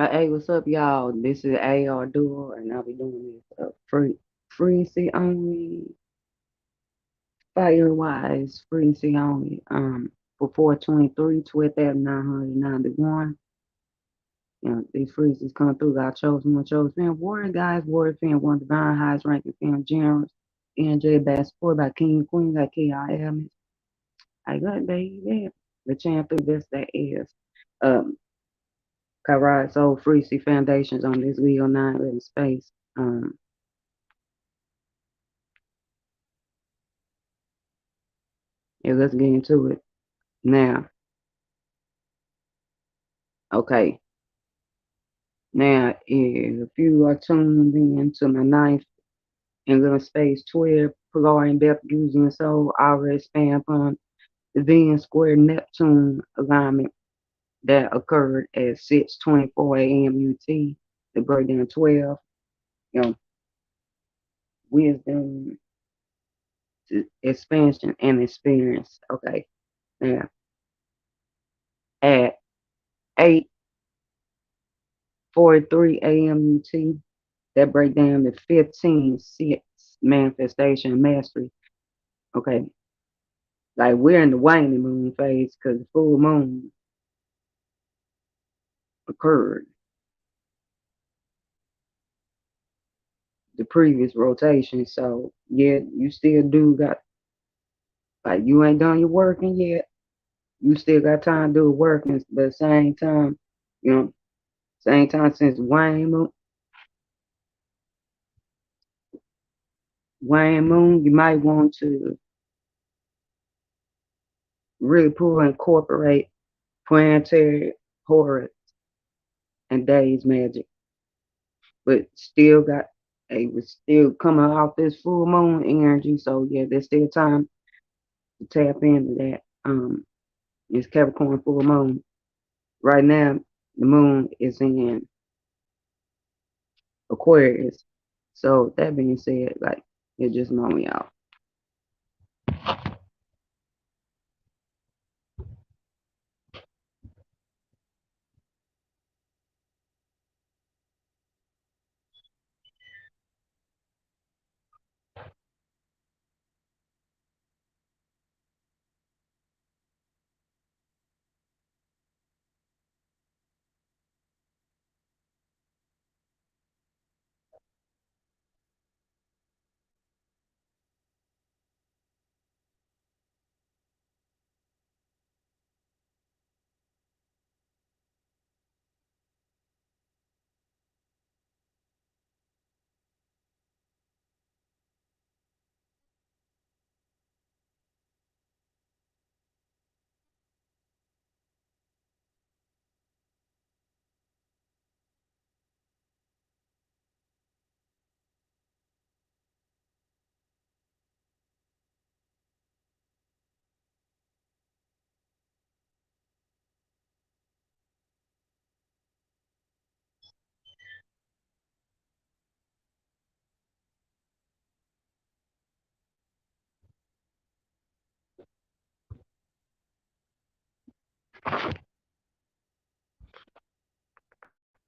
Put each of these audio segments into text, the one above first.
Hey, what's up, y'all? This is AAR Duo, and I'll be doing this frequency only, fire-wise, frequency only. For 423, 12,991. These freezes come through. I chose one, chose fan, warrior guys, warrior fan, one divine, highest ranking fan, generals, NJ, best sport by King and Queen, like KIM. I got baby. The champ through this that is. Um, Kyride Soul Freezy Foundations on this Leo 9 living space. Yeah, let's get into it. Now, okay. Now, if you are tuned in to my ninth and little space 12, Polar and depth using soul, already span upon the Venus square Neptune alignment that occurred at 6:24 a.m. UT, the breakdown 12, you know, wisdom, expansion, and experience. Okay. Now, at 8:43 a.m. UT, that break down to 15:6 manifestation mastery. Okay, like we're in the waning moon phase because the full moon occurred the previous rotation. So yeah, you still do got, like, you ain't done your working yet. You still got time to do the working, but at the same time, you know, same time since waning moon, you might want to really pull incorporate planetary horary and days magic, but still got was still coming off this full moon energy. So yeah, there's still time to tap into that. It's Capricorn full moon. Right now, the moon is in Aquarius. So that being said, like, it just know y'all.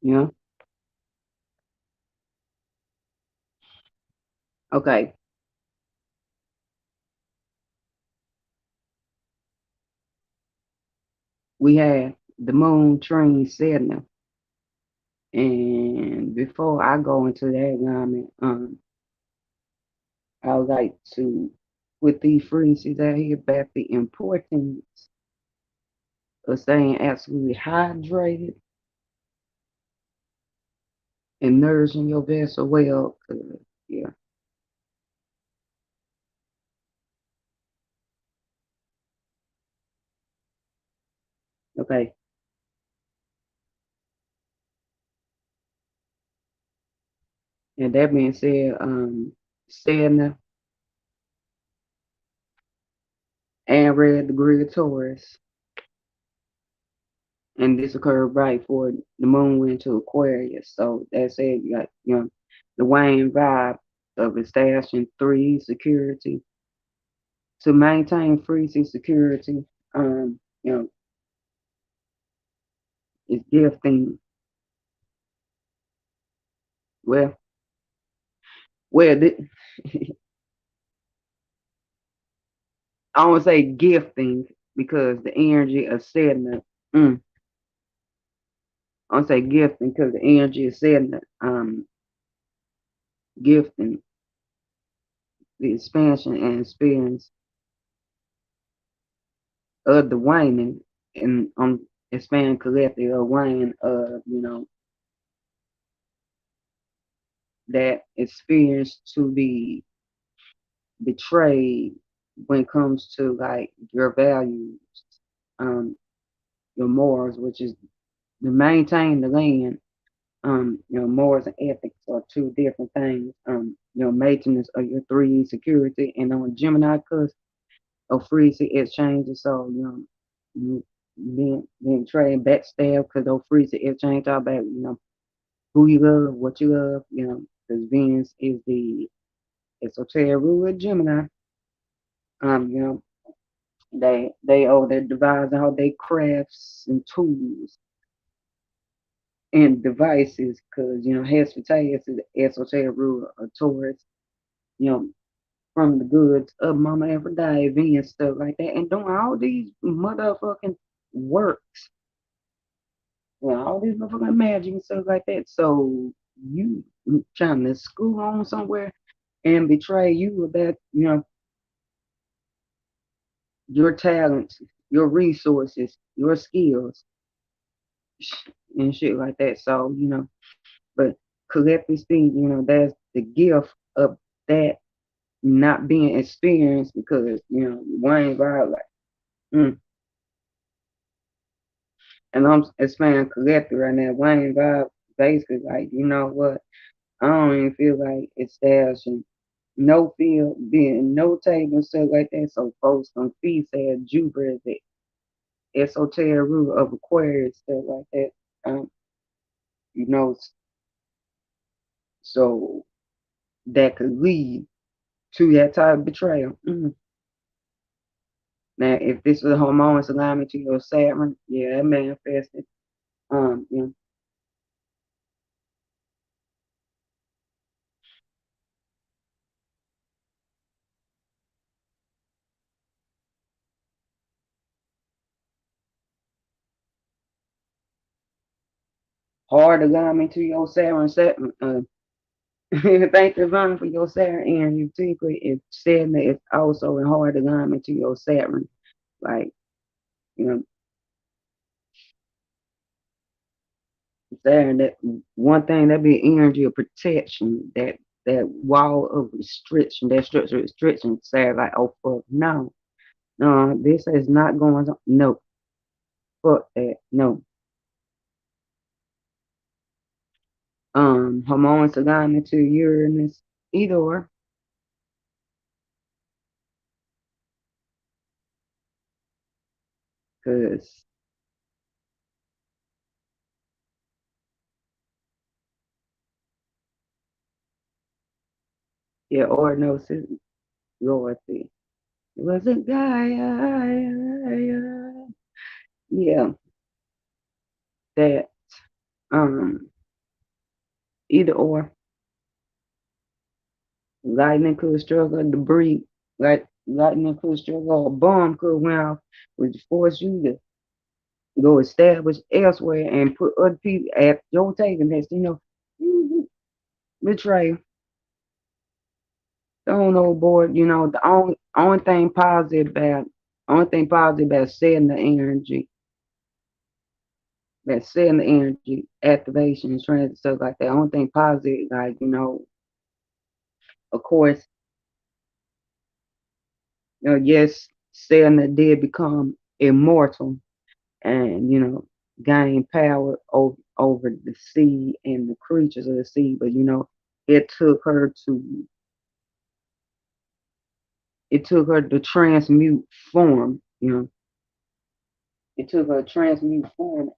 You know? Okay. We have the moon trine setting. And before I go into that alignment, I would like to, with these frequencies out here, back the importance of staying absolutely hydrated and nourishing your vessel well. Yeah, okay. And that being said, Sedna and read the degree of Taurus, and this occurred right before the moon went to Aquarius. So that said, you got, the Wayne vibe of establishing three security to maintain freezing security. You know, it's gifting Well, well, I don't say gifting because the energy of setting the I don't say gifting because the energy is setting the gifting the expansion and experience of the waning and expand collective or wane of that experience to be betrayed when it comes to like your values, your morals, which is to maintain the land. Morals and ethics are two different things. Maintenance of your 3D security and on Gemini cusp of frequency exchanges. So, you being trade backstab because those frequency exchange all about, who you love, what you love, because Venus is the esoteric ruler of Gemini. Um, you know, they owe their devising all their crafts and tools and devices because Hesperides is the esoteric ruler of Taurus, you know, from the goods of Mama Aphrodite and stuff like that, and doing all these motherfucking works, all these motherfucking magic and stuff like that. So you trying to school on somewhere and betray you about, your talents, your resources, your skills, and shit like that. So, but collectively speaking, that's the gift of that not being experienced because, Wayne Vibe, like, and I'm expanding collective right now. Wayne Vibe basically like, you know what? I don't even feel like establishing no field, being no table and stuff like that. So folks on feast at Jupiter, the esoteric root of Aquarius, stuff like that. Um, you know, so that could lead to that type of betrayal. Now, if this was a harmonious alignment to your Saturn, yeah, that manifested. Um, you know, hard alignment to your Saturn. Thank divine for your Saturn energy. Particularly if Saturn is also in hard alignment to your Saturn. Like, you know, Saturn, that one thing that be energy of protection, that wall of restriction, that structure of restriction, Saturn like, oh fuck, no. No, this is not going on. No, fuck that. No. Harmonious alignment to Uranus, either or. Cause yeah, or no, Lord, see. It wasn't Gaia. Yeah, that um either or. Lightning could struggle, debris, like lightning could struggle, a bomb could went off, which force you to go establish elsewhere and put other people at your table next, betrayal. Don't know, boy, the only thing positive about setting the energy, activation, transit, stuff like that. Only thing positive, like, of course, yes, setting that did become immortal and, gain power over the sea and the creatures of the sea. But, it took her to transmute form, it took her to transmute form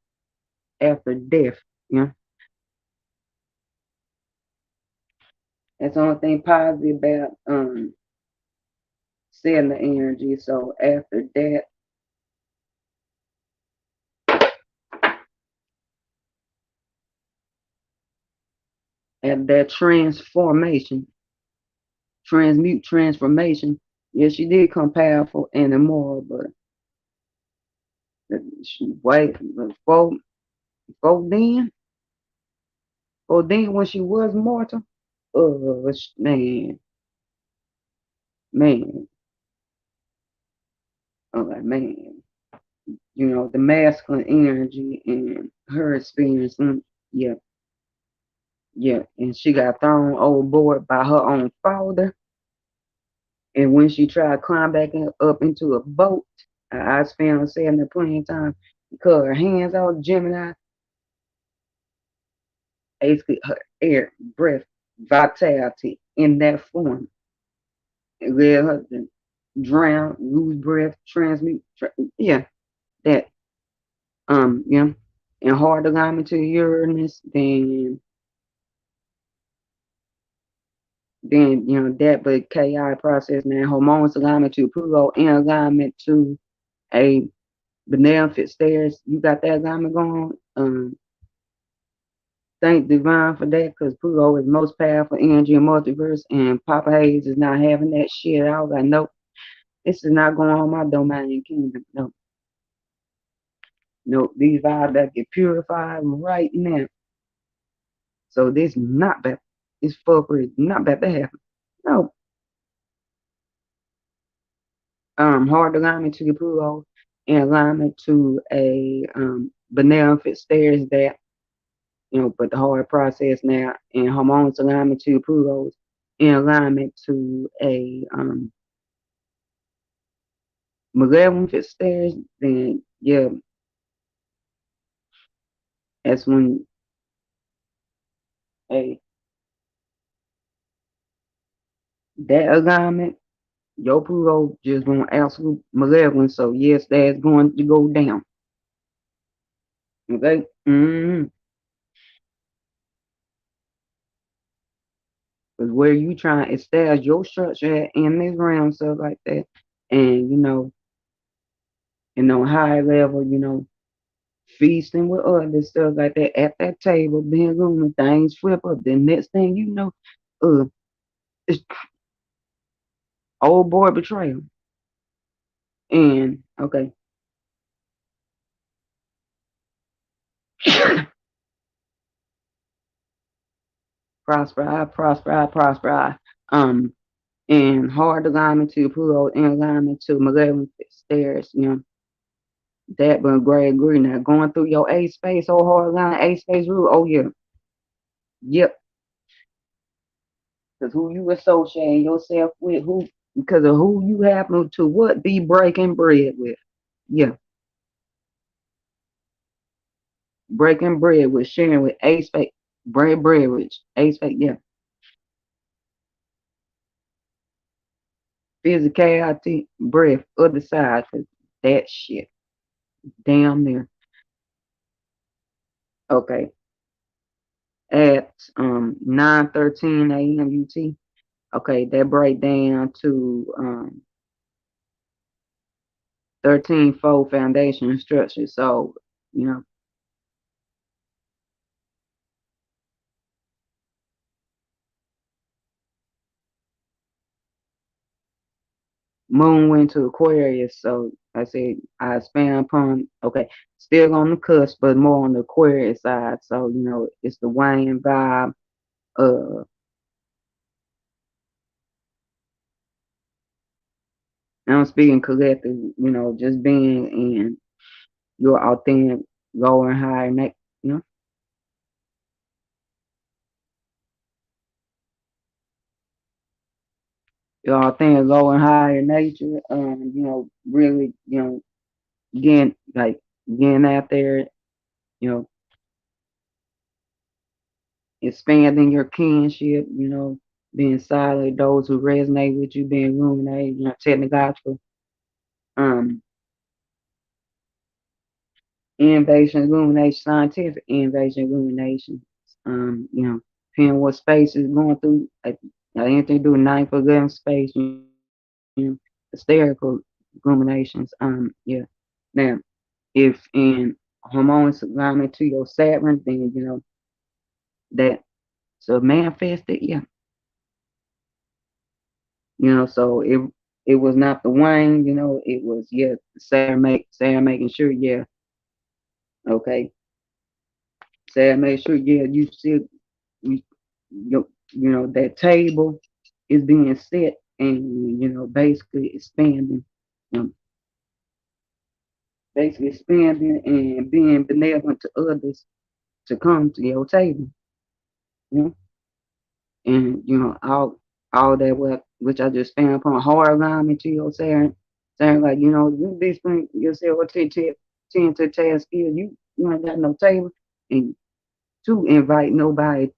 after death, you know. That's the only thing positive about setting the energy. So after that, at that transformation, transformation. Yeah, she did come powerful and immoral, but wait, before then, when she was mortal, man, man, man, the masculine energy and her experience, yeah, yeah, and she got thrown overboard by her own father. And when she tried to climb back up into a boat, I found her saying there plenty of time, because her hands out, Gemini, basically her air, breath, vitality in that form. It led her to drown, lose breath, transmute, yeah, that, yeah. And hard alignment to Uranus, then that, but chaotic process now, hormones alignment to Pluto in alignment to a beneficent stairs. You got that alignment going. Thank divine for that, because Pluto is most powerful energy in multiverse, and Papa Hayes is not having that shit. I was like, nope, this is not going on my domain and kingdom. No, no, these vibes that get purified right now. So this not bad. This fuckery is not bad to happen. No. Hard alignment to the Pluto in alignment to a beneficent stairs that, but the hard process now, and hormones alignment to Pluto's in alignment to a malevolent stairs, then yeah, that's when a that alignment, your Pluto just going absolute malevolent. So yes, that's going to go down. Okay. Because where you trying to establish your structure in this realm, stuff like that, and and on high level, feasting with others, stuff like that, at that table, being room, things flip up. The next thing you know, it's old boy betrayal. And okay. prosper I. And hard alignment to Pluto in alignment to malevolent stairs, that, but great agree. Now going through your A space, or hard line A space rule, oh yeah. Yep. Because who you associate yourself with, because of who you happen to be breaking bread with. Yeah. Breaking bread with, sharing with A space, bread with A space, yeah. Physicality, breath, other side, for that shit. Damn near. Okay. At 9:13 a.m. UT. Okay, that break down to 13-fold foundation structure. So, Moon went to Aquarius. So I said I expand upon, okay, still on the cusp, but more on the Aquarius side. So, it's the Waning vibe. I'm speaking collective, just being in your authentic lower and higher neck, your authentic lower and higher nature, really, getting out there, you know, expanding your kinship, being solid, those who resonate with you, being illuminated, technological, um, innovation, illumination, scientific innovation, illumination, depending what space is going through, anything to do with 9 for 11 space, hysterical illuminations, yeah. Now, if in hormones alignment to your Saturn, then, that to manifest it, yeah. So it was not the wine, it was, yeah, Sarah making sure, yeah, okay. Sarah make sure, yeah, you see, you, that table is being set and, basically um, expanding and being benevolent to others to come to your table, you know, and, all that which I just found upon hard alignment to your saying like, you be spending yourself tend to task here, you ain't got no table and to invite nobody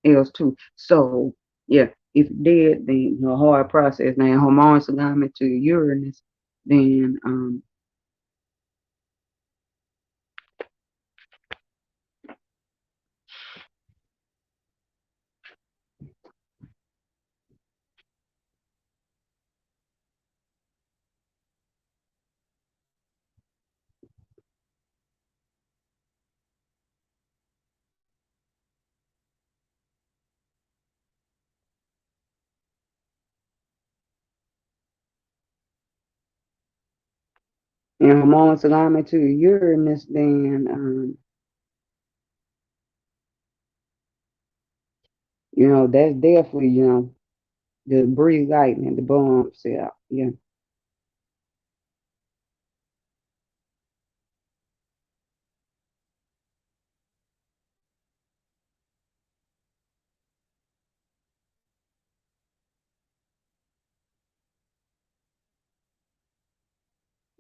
else too. So yeah, if you did, then hard process now hormones alignment to Uranus, then and hormones alignment to Uranus, then that's definitely, the breeze lightning, the bombs out. Yeah.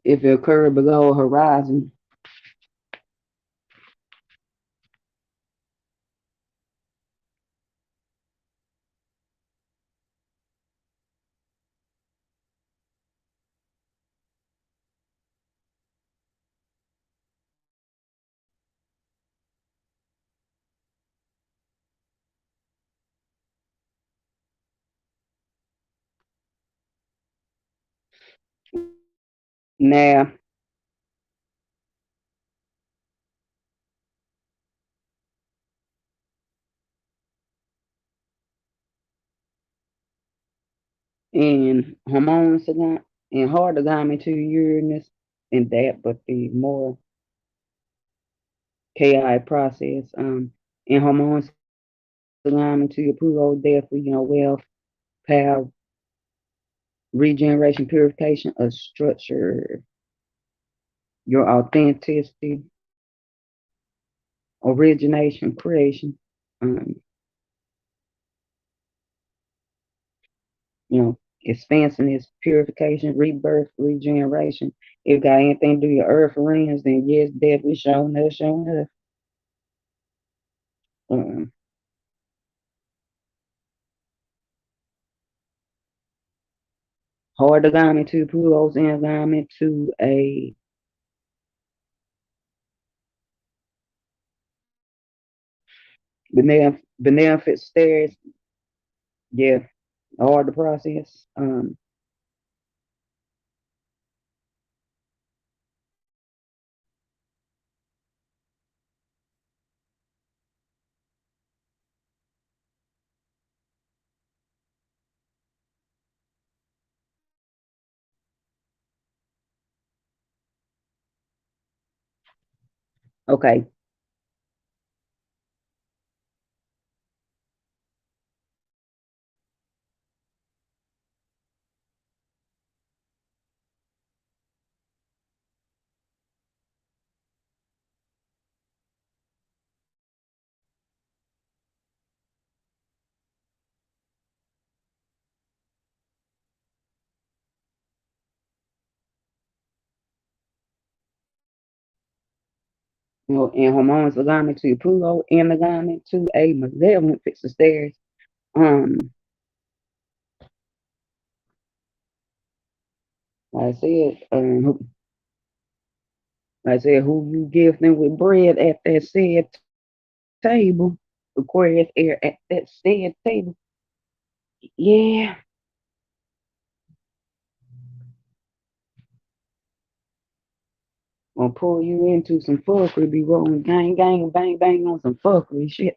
If it occurred below horizon, now in hormones alignment and hard alignment to Uranus and that, but the more chaotic process, in hormones alignment to your Pluto, definitely, wealth, power, regeneration, purification of structure, your authenticity, origination, creation, um, expansiveness, purification, rebirth, regeneration. If it got anything to do with your earth rings, then yes, definitely showing up. Um, hard alignment to Pluto's in alignment to a beneficent stairs. Yeah, hard to process. Okay. And hormones alignment to Pluto and alignment to a malevolent fixed stairs. Um, like I said, who you give them with bread at that said table, Aquarius air at that said table. Yeah, gonna pull you into some fuckery, be rolling gang, gang, bang, bang on some fuckery shit.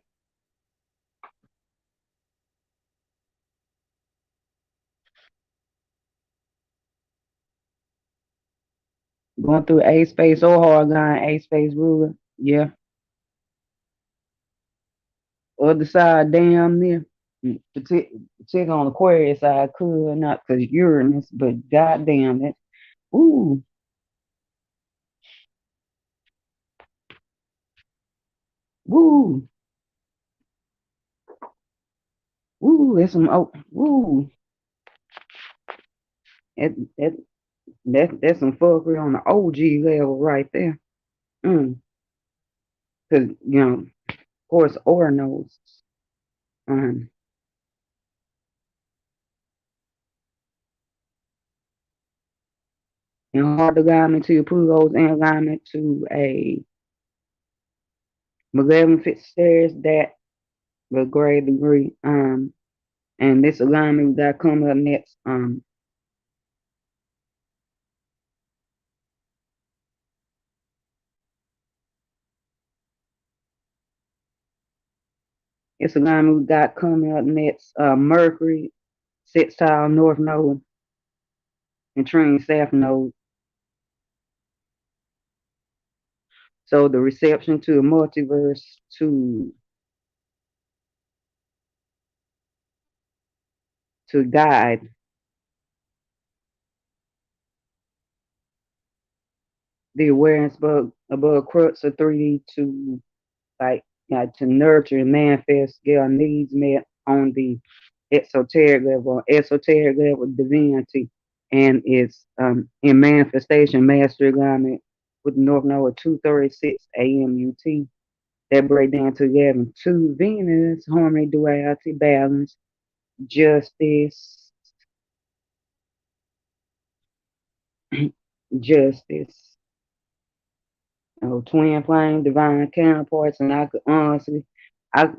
Going through A space or Horary, A space ruler. Yeah. Other side damn near. Check on the Aquarius side, could not because Uranus, but goddamn it. Ooh, woo, woo, that's some woo. That, that, that's some fuckery on the OG level right there. Mm. Cause of course, Oranos. Um, and hard alignment to your Pluto's in alignment to a malevolent stairs that with great degree. And this alignment that coming up next. It's alignment we got coming up next. Mercury, sextile North Node, and trine South Node. So the reception to the multiverse to guide the awareness above crux of 3D to like to nurture and manifest their needs met on the esoteric level of divinity, and it's in manifestation mastery alignment with North Node at 2:36 a.m. UT. That break down to 11:2 Venus, harmony, duality, balance, justice, justice, twin flame, divine counterparts, and I could honestly, I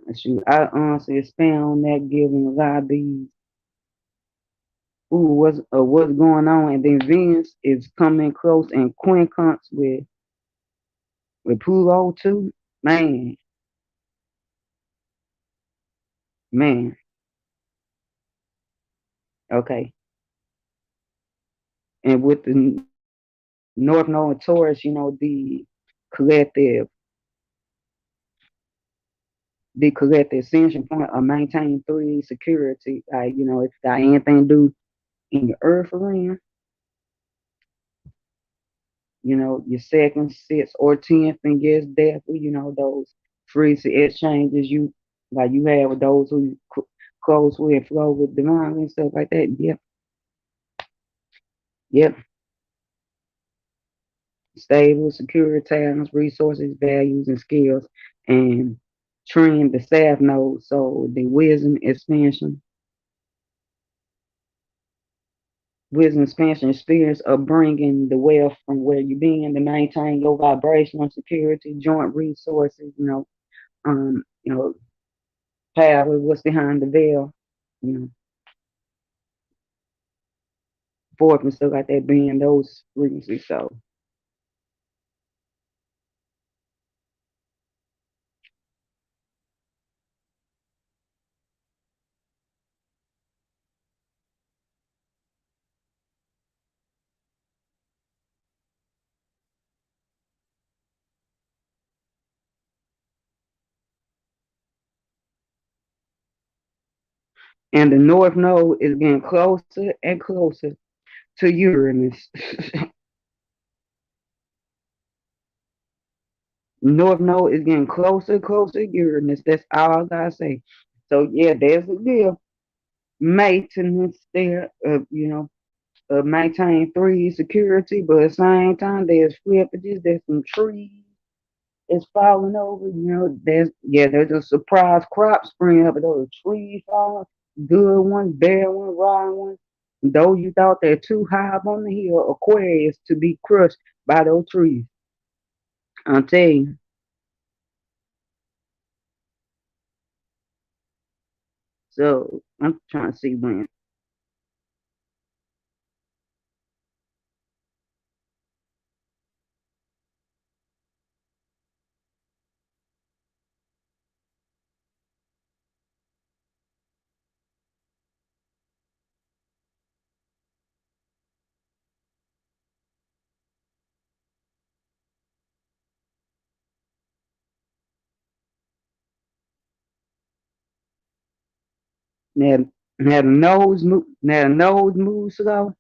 honestly expand on that, giving a lot of these. Ooh, what's going on? And then Venus is coming close in quincunx with Pluto too. Man, man. Okay, and with the North Node and Taurus, collective the collective ascension point of maintaining 3D security. Like, if you got anything to do in your earth realm, your second, sixth, or 10th, and yes, definitely, those free exchanges you have with those who close with, flow with divine and stuff like that. Yep, yep. Stable, secure talents, resources, values, and skills, and train the staff node. So the wisdom expansion experience of bringing the wealth from where you've been to maintain your vibrational security, joint resources, um, you know, power, what's behind the veil, you know, forth and stuff like that, being those frequencies. So, and the North Node is getting closer and closer to Uranus. North Node is getting closer and closer to Uranus. That's all I gotta say. So yeah, there's a deal. Maintenance there of maintain 3 security, but at the same time there's flippages, there's some trees that's falling over, there's a surprise crop spring up, those trees falling, good ones, bad ones, rotten ones. Those you thought they're too high up on the hill, Aquarius to be crushed by those trees. I'll tell you. So I'm trying to see when. Now, now the nose moves slow.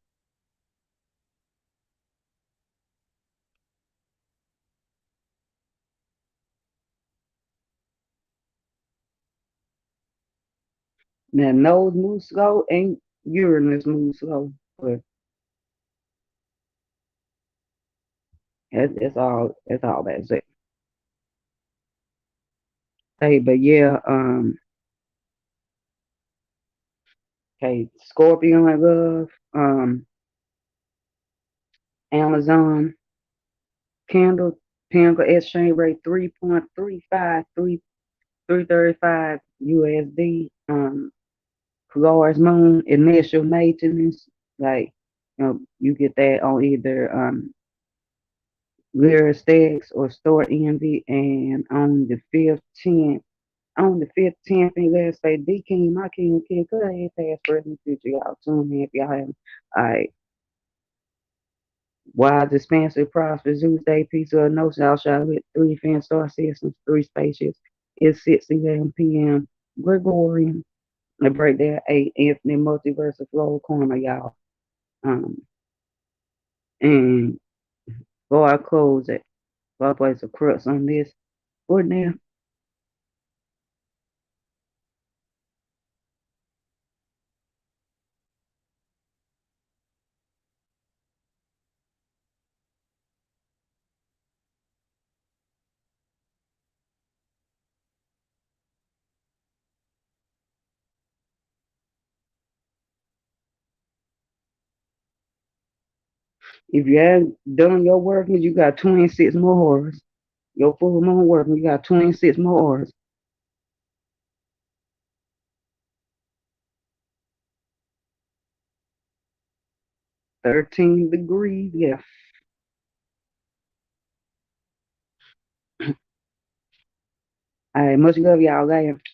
Now, nose moves slow and Uranus moves slow. But that's all that's it. Hey, but yeah, okay, Scorpion I love, Amazon candle, Pinnacle exchange rate 3.35, 335 USD. Polaris moon, initial maintenance, like, you get that on either Lyra Stacks or Store Envy, and on the 15th, and let's say D King, my king, could I have past present future, y'all tune in if y'all haven't. Alright. Wise expansive prosper Zeus Day piece of no south shot with 3 Fan star systems, 3 spaceships. It's 6:11 p.m. Gregorian. The breakdown 8 infinite multiverse of flow karma, y'all. Um and before I close it, before I place a crux on this, for now, if you haven't done your workings, you got 26 more hours. Your full moon working, you got 26 more hours. 13 degrees, yeah. All right, much love, y'all. Guys.